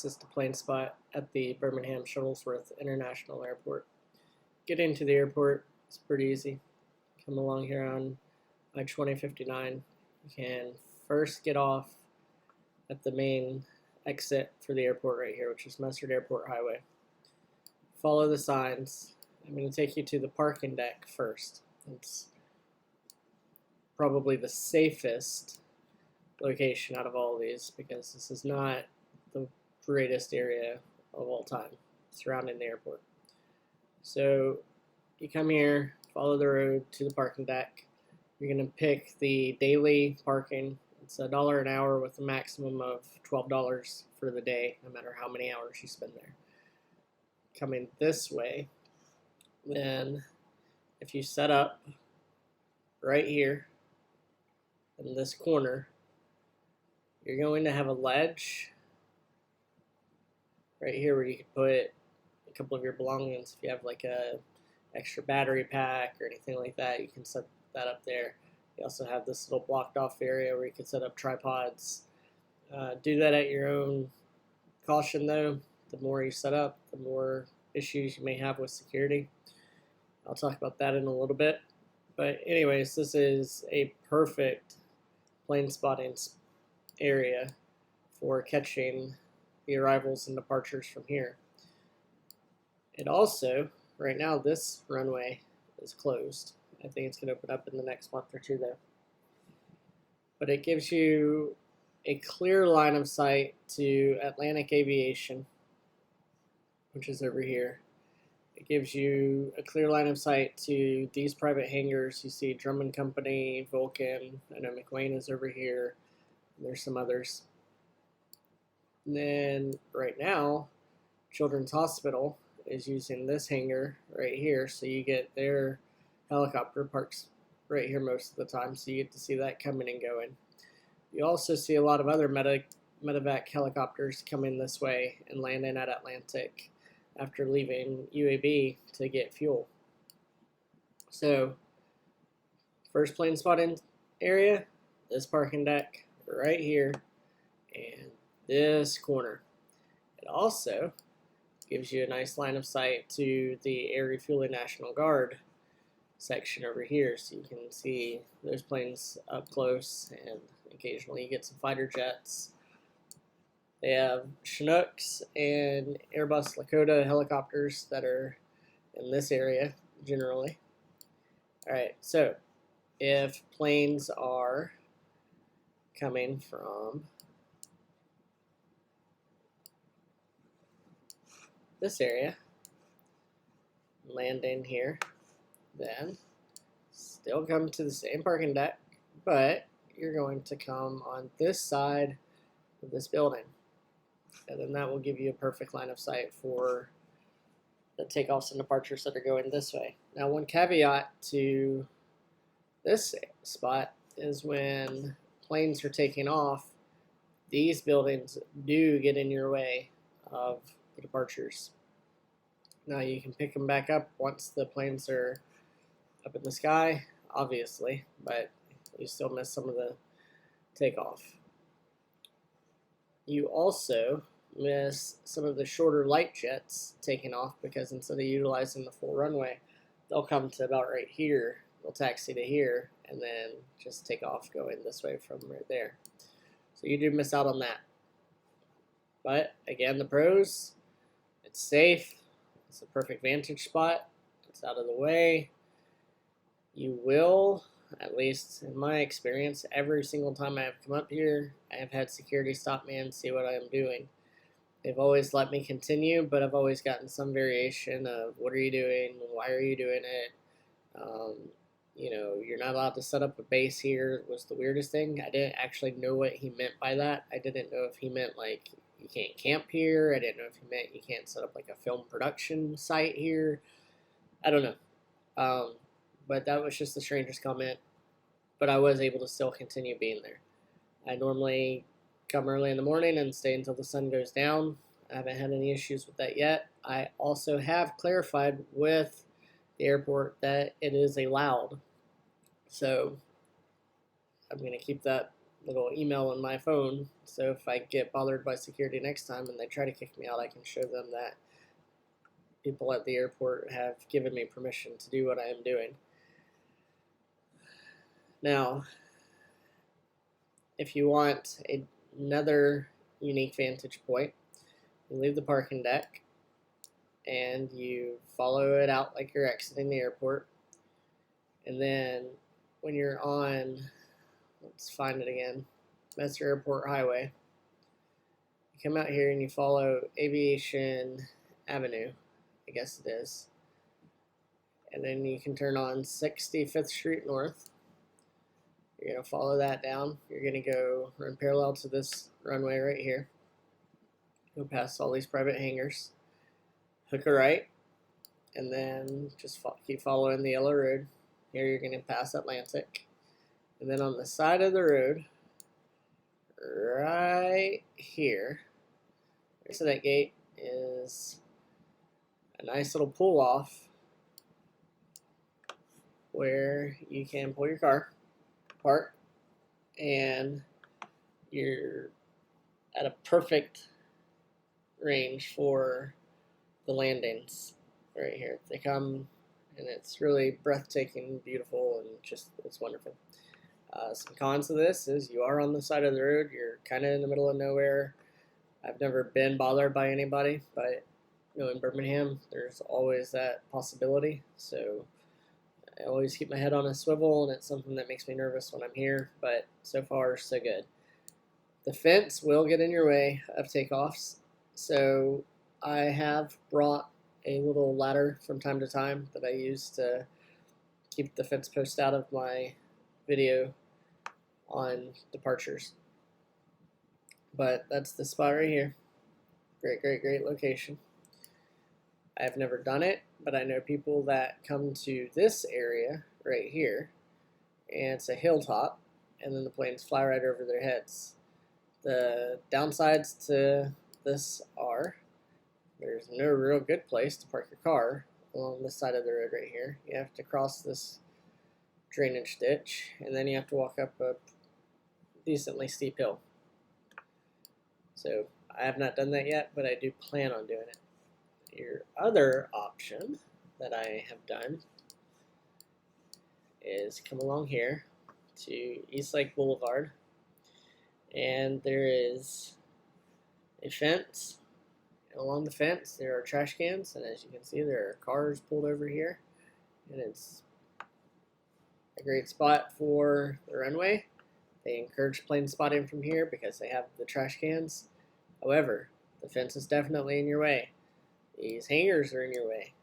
This is the plane spot at the Birmingham Shuttlesworth International Airport. Getting to the airport is pretty easy. Come along here on I-2059. You can first get off at the main exit for the airport right here, which is Mustard Airport Highway. Follow the signs. I'm going to take you to the parking deck first. It's probably the safest location out of all of these because this is not the greatest area of all time surrounding the airport. So you come here, follow the road to the parking deck. You're going to pick the daily parking. It's $1 an hour with a maximum of $12 for the day, no matter how many hours you spend there. Coming this way, then if you set up right here in this corner, you're going to have a ledge right here where you can put a couple of your belongings. If you have like a extra battery pack or anything like that, you can set that up there. You also have this little blocked off area where you can set up tripods. Do that at your own caution though. The more you set up, the more issues you may have with security. I'll talk about that in a little bit. But anyways, this is a perfect plane spotting area for catching the arrivals and departures from here. It also, right now, this runway is closed. I think it's going to open up in the next month or two though. But it gives you a clear line of sight to Atlantic Aviation, which is over here. It gives you a clear line of sight to these private hangars. You see Drummond Company, Vulcan, I know McWayne is over here. There's some others. And then right now, Children's Hospital is using this hangar right here, so you get their helicopter parks right here most of the time, so you get to see that coming and going. You also see a lot of other medevac helicopters coming this way and landing at Atlantic after leaving UAB to get fuel. So, first plane spotting area, this parking deck right here, and this corner. It also gives you a nice line of sight to the Air Refueling National Guard section over here, so you can see those planes up close, and occasionally you get some fighter jets. They have Chinooks and Airbus Lakota helicopters that are in this area generally. Alright, so if planes are coming from this area, landing here, then still come to the same parking deck, but you're going to come on this side of this building. And then that will give you a perfect line of sight for the takeoffs and departures that are going this way. Now, one caveat to this spot is when planes are taking off, these buildings do get in your way of the departures. Now, you can pick them back up once the planes are up in the sky, obviously, but you still miss some of the takeoff. You also miss some of the shorter light jets taking off because instead of utilizing the full runway, they'll come to about right here, they'll taxi to here, and then just take off going this way from right there. So you do miss out on that. But again, the pros, it's safe, it's a perfect vantage spot, it's out of the way. You will, at least in my experience, every single time I have come up here, I have had security stop me and see what I am doing. They've always let me continue, but I've always gotten some variation of what are you doing, why are you doing it, you know, you're not allowed to set up a base here was the weirdest thing. I didn't actually know what he meant by that. I didn't know if he meant like you can't camp here. I didn't know if he meant you can't set up like a film production site here. I don't know. But that was just the strangest comment. But I was able to still continue being there. I normally come early in the morning and stay until the sun goes down. I haven't had any issues with that yet. I also have clarified with the airport that it is allowed. So I'm going to keep that little email on my phone, so if I get bothered by security next time and they try to kick me out, I can show them that people at the airport have given me permission to do what I am doing. Now, if you want another unique vantage point, you leave the parking deck and you follow it out like you're exiting the airport. And then when you're on, let's find it again, Messer Airport Highway, you come out here and you follow Aviation Avenue, I guess it is. And then you can turn on 65th Street North. You're going to follow that down. You're going to go run parallel to this runway right here. Go past all these private hangars. Hook a right. And then just keep following the yellow road. Here you're going to pass Atlantic. And then on the side of the road, right here, next to that gate is a nice little pull off where you can pull your car, park, and you're at a perfect range for the landings right here. They come and it's really breathtaking, beautiful, and just it's wonderful. Some cons to this is you are on the side of the road. You're kind of in the middle of nowhere. I've never been bothered by anybody, but in Birmingham, there's always that possibility. So I always keep my head on a swivel, and it's something that makes me nervous when I'm here, but so far, so good. The fence will get in your way of takeoffs, so I have brought a little ladder from time to time that I use to keep the fence post out of my video on departures. But that's the spot right here. Great, great, great location. I have never done it, but I know people that come to this area right here, and it's a hilltop, and then the planes fly right over their heads. The downsides to this are there's no real good place to park your car along this side of the road right here. You have to cross this drainage ditch, and then you have to walk up a decently steep hill. So I have not done that yet, but I do plan on doing it. Your other option that I have done is come along here to East Lake Boulevard, and there is a fence, and along the fence there are trash cans, and as you can see there are cars pulled over here, and it's a great spot for the runway. They encourage plane spotting from here because they have the trash cans. However, the fence is definitely in your way. These hangars are in your way.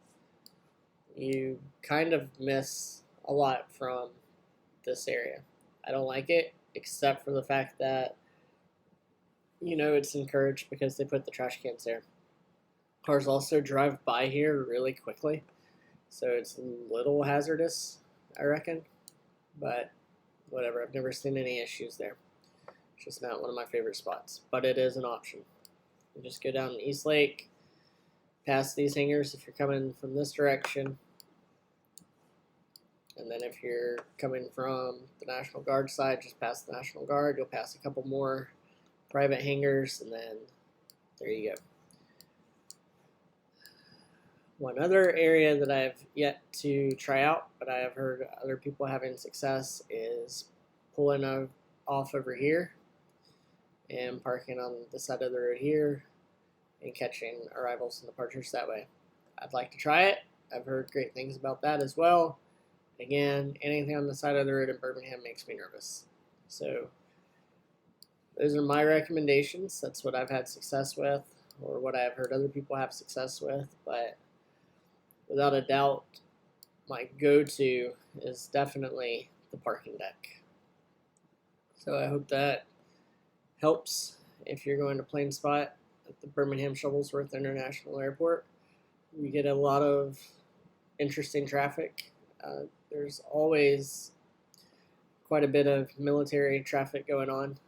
You kind of miss a lot from this area. I don't like it, except for the fact that, it's encouraged because they put the trash cans there. Cars also drive by here really quickly, so it's a little hazardous, I reckon. But whatever, I've never seen any issues there. It's just not one of my favorite spots, but it is an option. You just go down East Lake, past these hangars if you're coming from this direction, and then if you're coming from the National Guard side, just past the National Guard, you'll pass a couple more private hangars, and then there you go. One other area that I've yet to try out, but I have heard other people having success, is pulling off over here and parking on the side of the road here and catching arrivals and departures that way. I'd like to try it. I've heard great things about that as well. Again, anything on the side of the road in Birmingham makes me nervous. So those are my recommendations. That's what I've had success with, or what I've heard other people have success with. But without a doubt, my go-to is definitely the parking deck. So I hope that helps if you're going to plane spot at the Birmingham Shuttlesworth International Airport. You get a lot of interesting traffic. There's always quite a bit of military traffic going on.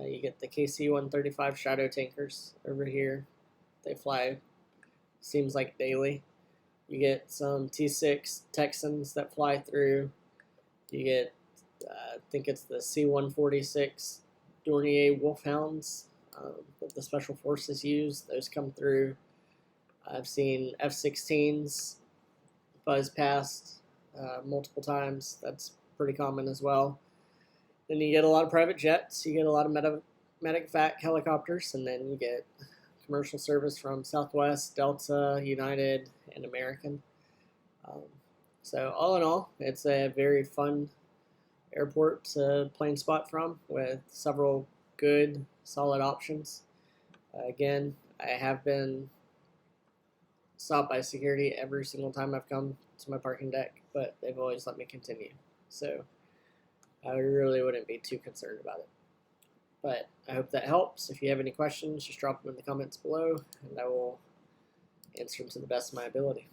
You get the KC-135 Shadow tankers over here. They fly, seems like daily. You get some T-6 Texans that fly through. You get, I think it's the C-146 Dornier Wolfhounds that the Special Forces use. Those come through. I've seen F-16s buzz past multiple times. That's pretty common as well. Then you get a lot of private jets. You get a lot of medevac helicopters, and then you get commercial service from Southwest, Delta, United, and American. So all in all, it's a very fun airport to plane spot from with several good, solid options. Again, I have been stopped by security every single time I've come to my parking deck, but they've always let me continue. So I really wouldn't be too concerned about it. But I hope that helps. If you have any questions, just drop them in the comments below, and I will answer them to the best of my ability.